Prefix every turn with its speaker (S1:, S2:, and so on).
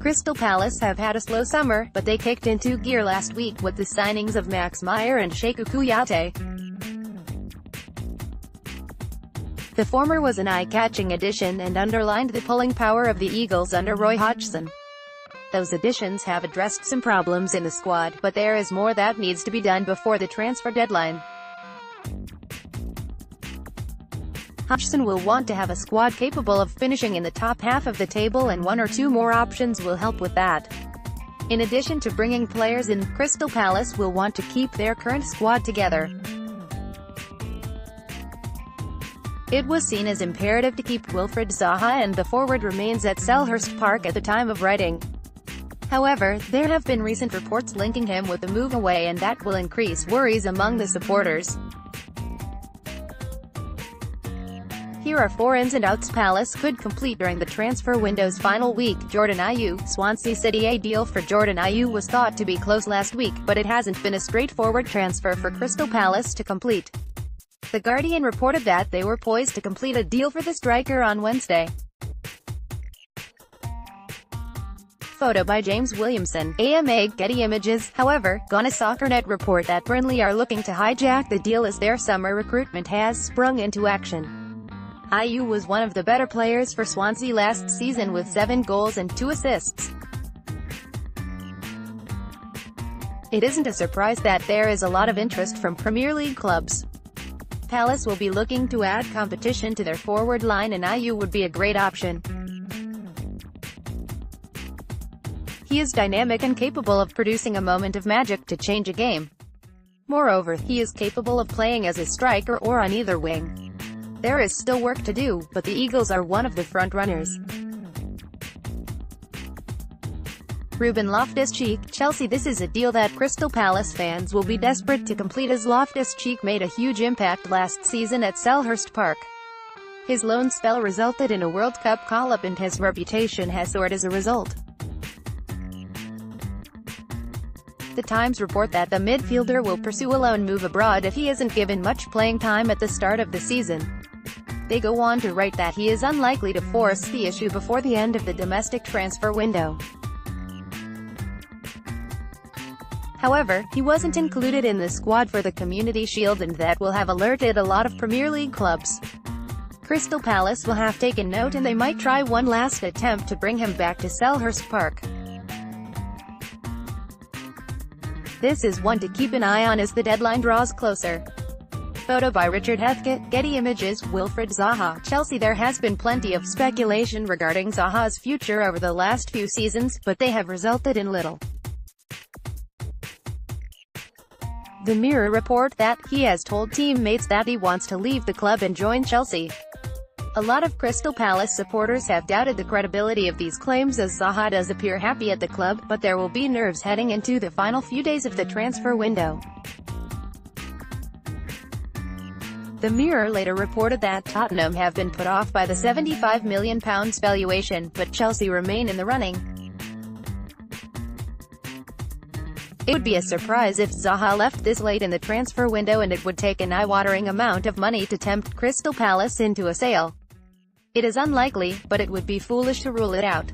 S1: Crystal Palace have had a slow summer, but they kicked into gear last week with the signings of Meyer and Cheikhou Kouyate. The former was an eye-catching addition and underlined the pulling power of the Eagles under Roy Hodgson. Those additions have addressed some problems in the squad, but there is more that needs to be done before the transfer deadline. Hodgson will want to have a squad capable of finishing in the top half of the table, and one or two more options will help with that. In addition to bringing players in, Crystal Palace will want to keep their current squad together. It was seen as imperative to keep Wilfried Zaha, and the forward remains at Selhurst Park at the time of writing. However, there have been recent reports linking him with a move away, and that will increase worries among the supporters. Here are 4 ins and outs Palace could complete during the transfer window's final week. Jordan Ayew. Swansea City. A deal for Jordan Ayew was thought to be close last week, but it hasn't been a straightforward transfer for Crystal Palace to complete. The Guardian reported that they were poised to complete a deal for the striker on Wednesday. Photo by James Williamson. AMA Getty Images. However, Ghana Soccernet report that Burnley are looking to hijack the deal as their summer recruitment has sprung into action. Ayew was one of the better players for Swansea last season with 7 goals and 2 assists. It isn't a surprise that there is a lot of interest from Premier League clubs. Palace will be looking to add competition to their forward line, and Ayew would be a great option. He is dynamic and capable of producing a moment of magic to change a game. Moreover, he is capable of playing as a striker or on either wing. There is still work to do, but the Eagles are one of the front-runners. Ruben Loftus-Cheek. Chelsea. This is a deal that Crystal Palace fans will be desperate to complete, as Loftus-Cheek made a huge impact last season at Selhurst Park. His loan spell resulted in a World Cup call-up, and his reputation has soared as a result. The Times report that the midfielder will pursue a loan move abroad if he isn't given much playing time at the start of the season. They go on to write that he is unlikely to force the issue before the end of the domestic transfer window. However, he wasn't included in the squad for the Community Shield, and that will have alerted a lot of Premier League clubs. Crystal Palace will have taken note, and they might try one last attempt to bring him back to Selhurst Park. This is one to keep an eye on as the deadline draws closer. Photo by Richard Heathcote. Getty Images. Wilfried Zaha. Chelsea. There has been plenty of speculation regarding Zaha's future over the last few seasons, but they have resulted in little. The Mirror report that he has told teammates that he wants to leave the club and join Chelsea. A lot of Crystal Palace supporters have doubted the credibility of these claims, as Zaha does appear happy at the club, but there will be nerves heading into the final few days of the transfer window. The Mirror later reported that Tottenham have been put off by the £75 million valuation, but Chelsea remain in the running. It would be a surprise if Zaha left this late in the transfer window, and it would take an eye-watering amount of money to tempt Crystal Palace into a sale. It is unlikely, but it would be foolish to rule it out.